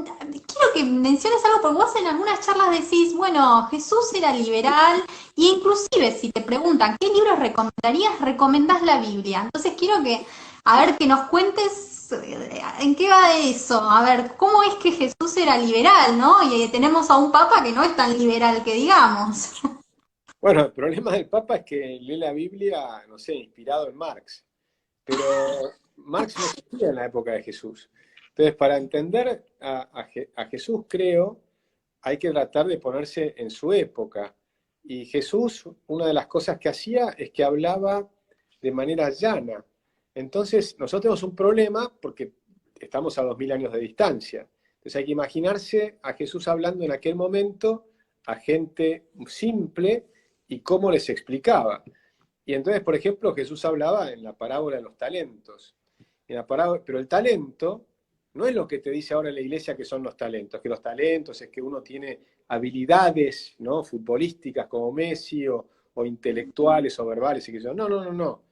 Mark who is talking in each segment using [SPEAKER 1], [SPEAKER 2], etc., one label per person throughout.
[SPEAKER 1] quiero que menciones algo, porque vos en algunas charlas decís, bueno, Jesús era liberal, y inclusive si te preguntan qué libros recomendarías, recomendás la Biblia. Entonces quiero que, a ver, que nos cuentes en qué va eso, a ver, cómo es que Jesús era liberal, ¿no? Y tenemos a un papa que no es tan liberal que digamos.
[SPEAKER 2] Bueno, el problema del Papa es que lee la Biblia, no sé, inspirado en Marx, pero Marx no existía en la época de Jesús. Entonces, para entender a Jesús, creo, hay que tratar de ponerse en su época. Y Jesús, una de las cosas que hacía es que hablaba de manera llana. Entonces, nosotros tenemos un problema porque estamos a 2000 años de distancia. Entonces hay que imaginarse a Jesús hablando en aquel momento a gente simple y cómo les explicaba. Y entonces, por ejemplo, Jesús hablaba en la parábola de los talentos. Pero el talento no es lo que te dice ahora la iglesia que son los talentos, que los talentos es que uno tiene habilidades, ¿no?, futbolísticas como Messi o intelectuales o verbales y que yo. No, no, no, no.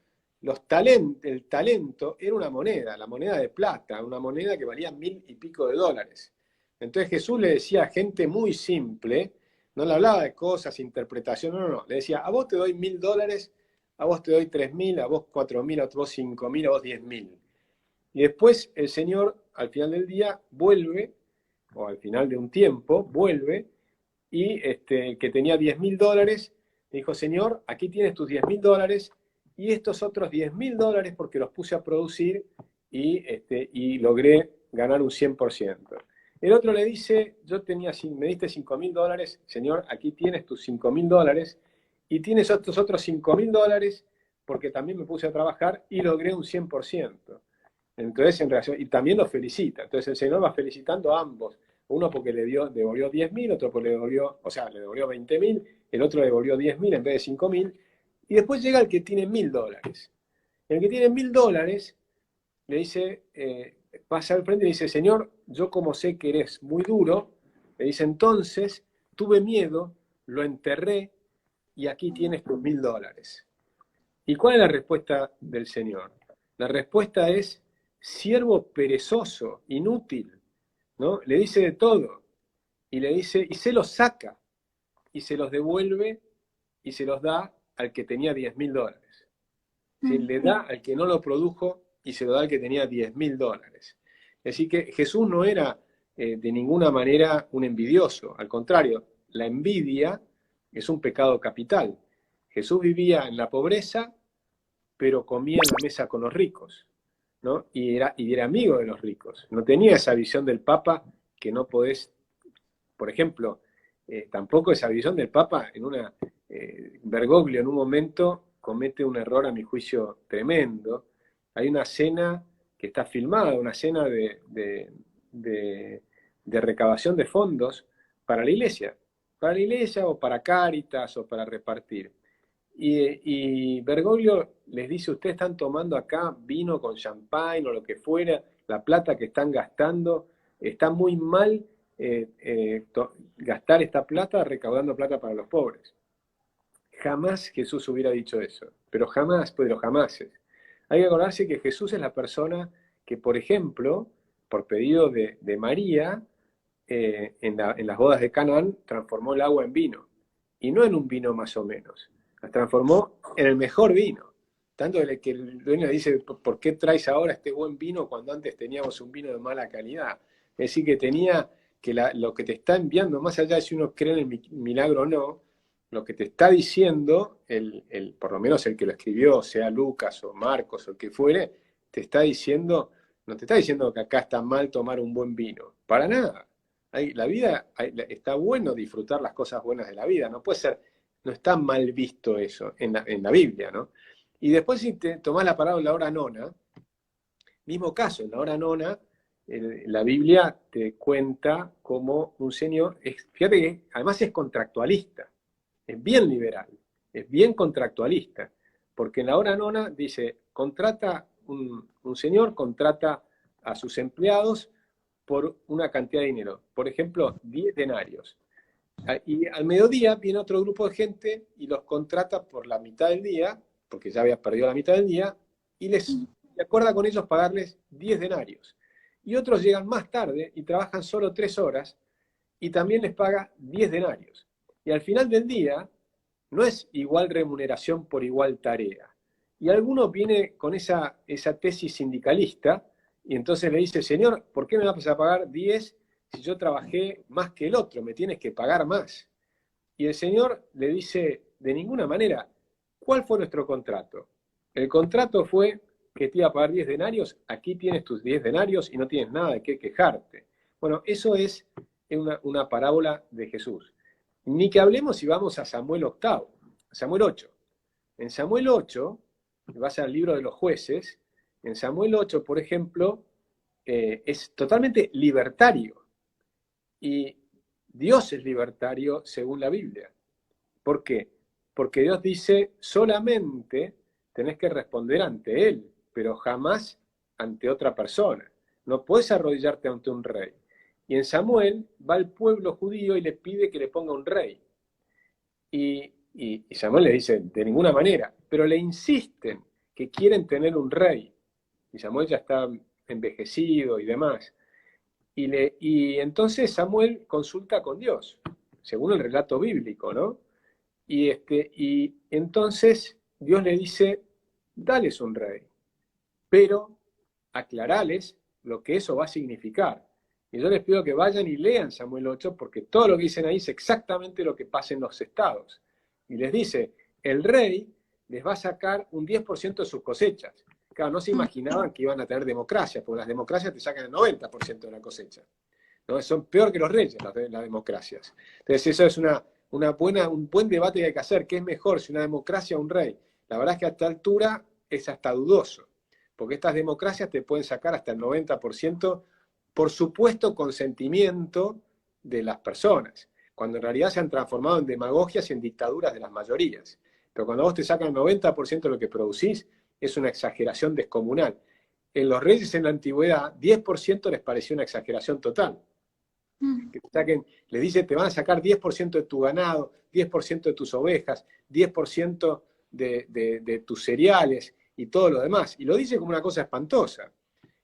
[SPEAKER 2] El talento era una moneda, la moneda de plata, una moneda que valía 1000 y pico de dólares. Entonces Jesús le decía a gente muy simple, no le hablaba de cosas, interpretación, no, no, no. Le decía, a vos te doy 1000 dólares, a vos te doy 3000, a vos 4000, a vos 5000, a vos 10000. Y después el Señor, al final del día, vuelve, o al final de un tiempo, vuelve, y el que tenía 10.000 dólares, le dijo, Señor, aquí tienes tus 10.000 dólares, y estos otros 10.000 dólares porque los puse a producir y logré ganar un 100%. El otro le dice, me diste 5.000 dólares, Señor, aquí tienes tus 5.000 dólares, y tienes estos otros 5.000 dólares porque también me puse a trabajar y logré un 100%. Entonces, en relación, y también los felicita. Entonces, el Señor va felicitando a ambos. Uno porque devolvió 10.000, otro porque le devolvió 20.000, el otro le devolvió 10.000 en vez de 5.000. Y después llega el que tiene 1.000 dólares. El que tiene 1.000 dólares le dice, pasa al frente y le dice, Señor, yo como sé que eres muy duro, le dice, entonces tuve miedo, lo enterré y aquí tienes tus 1.000 dólares. ¿Y cuál es la respuesta del Señor? La respuesta es siervo perezoso, inútil, ¿no? Le dice de todo. Y le dice, y se los saca, y se los devuelve, y se los da al que tenía 10.000 dólares. ¿Sí? Le da al que no lo produjo, y se lo da al que tenía 10.000 dólares. Es decir, que Jesús no era de ninguna manera un envidioso. Al contrario, la envidia es un pecado capital. Jesús vivía en la pobreza, pero comía en la mesa con los ricos, ¿no? Y era amigo de los ricos. No tenía esa visión del Papa que no podés, por ejemplo, tampoco esa visión del Papa Bergoglio en un momento comete un error a mi juicio tremendo. Hay una cena que está filmada, una cena de recabación de fondos para la iglesia o para Cáritas o para repartir. Y Bergoglio les dice, ustedes están tomando acá vino con champagne o lo que fuera, la plata que están gastando, está muy mal gastar esta plata recaudando plata para los pobres. Jamás Jesús hubiera dicho eso, pero jamás, pero jamás. Hay que acordarse que Jesús es la persona que, por ejemplo, por pedido de María, en las bodas de Canaán, transformó el agua en vino. Y no en un vino más o menos. La transformó en el mejor vino. Tanto que el dueño dice, ¿por qué traes ahora este buen vino cuando antes teníamos un vino de mala calidad? Es decir, que tenía que lo que te está enviando, más allá de si uno cree en el milagro o no, lo que te está diciendo, por lo menos el que lo escribió, sea Lucas o Marcos o el que fuere, te está diciendo, no te está diciendo que acá está mal tomar un buen vino. Para nada. La vida, está bueno disfrutar las cosas buenas de la vida, no puede ser, no está mal visto eso en la Biblia, ¿no? Y después si te tomás la parábola de la hora nona, mismo caso, en la hora nona, la Biblia te cuenta como un señor, fíjate que además es contractualista, es bien liberal, es bien contractualista, porque en la hora nona dice, un señor contrata a sus empleados por una cantidad de dinero, por ejemplo, 10 denarios. Y al mediodía viene otro grupo de gente y los contrata por la mitad del día, porque ya había perdido la mitad del día, y acuerda con ellos pagarles 10 denarios. y otros llegan más tarde y trabajan solo 3 horas y también les paga 10 denarios. Y al final del día no es igual remuneración por igual tarea. Y alguno viene con esa tesis sindicalista y entonces le dice, señor, ¿por qué me vas a pagar 10 si yo trabajé más que el otro? Me tienes que pagar más. Y el señor le dice, de ninguna manera, ¿cuál fue nuestro contrato? El contrato fue que te iba a pagar 10 denarios, aquí tienes tus 10 denarios y no tienes nada de qué quejarte. Bueno, eso es una parábola de Jesús. Ni que hablemos si vamos a Samuel VIII, Samuel 8. En Samuel 8, vas al libro de los jueces, en Samuel 8, por ejemplo, es totalmente libertario. Y Dios es libertario según la Biblia. ¿Por qué? Porque Dios dice, solamente tenés que responder ante Él, pero jamás ante otra persona. No puedes arrodillarte ante un rey. Y en Samuel va el pueblo judío y le pide que le ponga un rey. Y Samuel le dice, de ninguna manera, pero le insisten que quieren tener un rey. Y Samuel ya está envejecido y demás. Y entonces Samuel consulta con Dios, según el relato bíblico, ¿no? Y entonces Dios le dice, dales un rey, pero aclarales lo que eso va a significar. Y yo les pido que vayan y lean Samuel 8, porque todo lo que dicen ahí es exactamente lo que pasa en los estados. Y les dice, el rey les va a sacar un 10% de sus cosechas. Claro, no se imaginaban que iban a tener democracia, porque las democracias te sacan el 90% de la cosecha. ¿No? Son peor que los reyes las democracias. Entonces eso es un buen debate que hay que hacer. ¿Qué es mejor, si una democracia o un rey? La verdad es que a esta altura es hasta dudoso, porque estas democracias te pueden sacar hasta el 90%, por supuesto consentimiento de las personas, cuando en realidad se han transformado en demagogias y en dictaduras de las mayorías. Pero cuando vos te sacan el 90% de lo que producís, es una exageración descomunal. En los reyes en la antigüedad, 10% les pareció una exageración total. Que te saquen, le dice, te van a sacar 10% de tu ganado, 10% de tus ovejas, 10% de tus cereales y todo lo demás. Y lo dice como una cosa espantosa.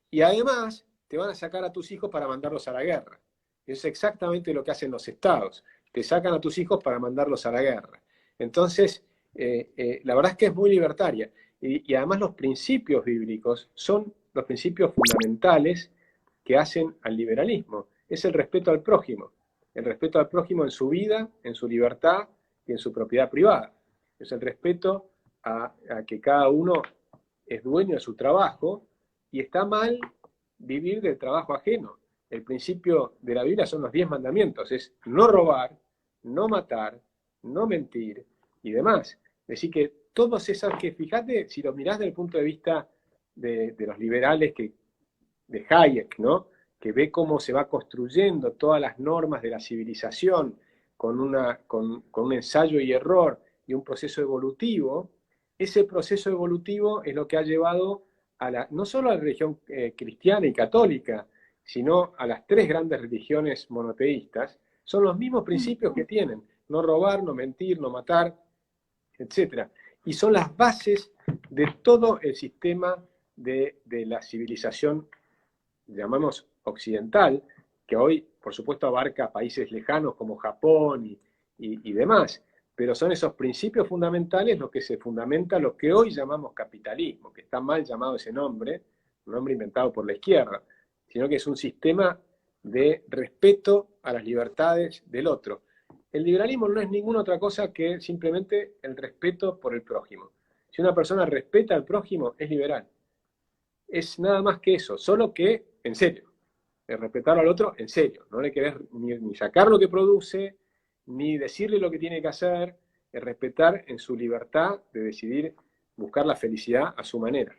[SPEAKER 2] Y además te van a sacar a tus hijos para mandarlos a la guerra. Es exactamente lo que hacen los estados. Te sacan a tus hijos para mandarlos a la guerra. Entonces, la verdad es que es muy libertaria. Y además los principios bíblicos son los principios fundamentales que hacen al liberalismo. Es el respeto al prójimo. El respeto al prójimo en su vida, en su libertad y en su propiedad privada. Es el respeto a que cada uno es dueño de su trabajo y está mal vivir del trabajo ajeno. El principio de la Biblia son los 10 mandamientos. Es no robar, no matar, no mentir y demás. Es decir, que todos esas que, fíjate, si lo mirás desde el punto de vista de los liberales de Hayek, ¿no? Que ve cómo se va construyendo todas las normas de la civilización con un ensayo y error y un proceso evolutivo, ese proceso evolutivo es lo que ha llevado no solo a la religión cristiana y católica, sino a las 3 grandes religiones monoteístas, son los mismos principios que tienen: no robar, no mentir, no matar, etc. Y son las bases de todo el sistema de la civilización, llamamos occidental, que hoy, por supuesto, abarca países lejanos como Japón y demás, pero son esos principios fundamentales los que se fundamenta lo que hoy llamamos capitalismo, que está mal llamado ese nombre, un nombre inventado por la izquierda, sino que es un sistema de respeto a las libertades del otro. El liberalismo no es ninguna otra cosa que simplemente el respeto por el prójimo. Si una persona respeta al prójimo, es liberal. Es nada más que eso, solo que en serio. El respetar al otro en serio. No le querés ni sacar lo que produce, ni decirle lo que tiene que hacer. El respetar en su libertad de decidir buscar la felicidad a su manera.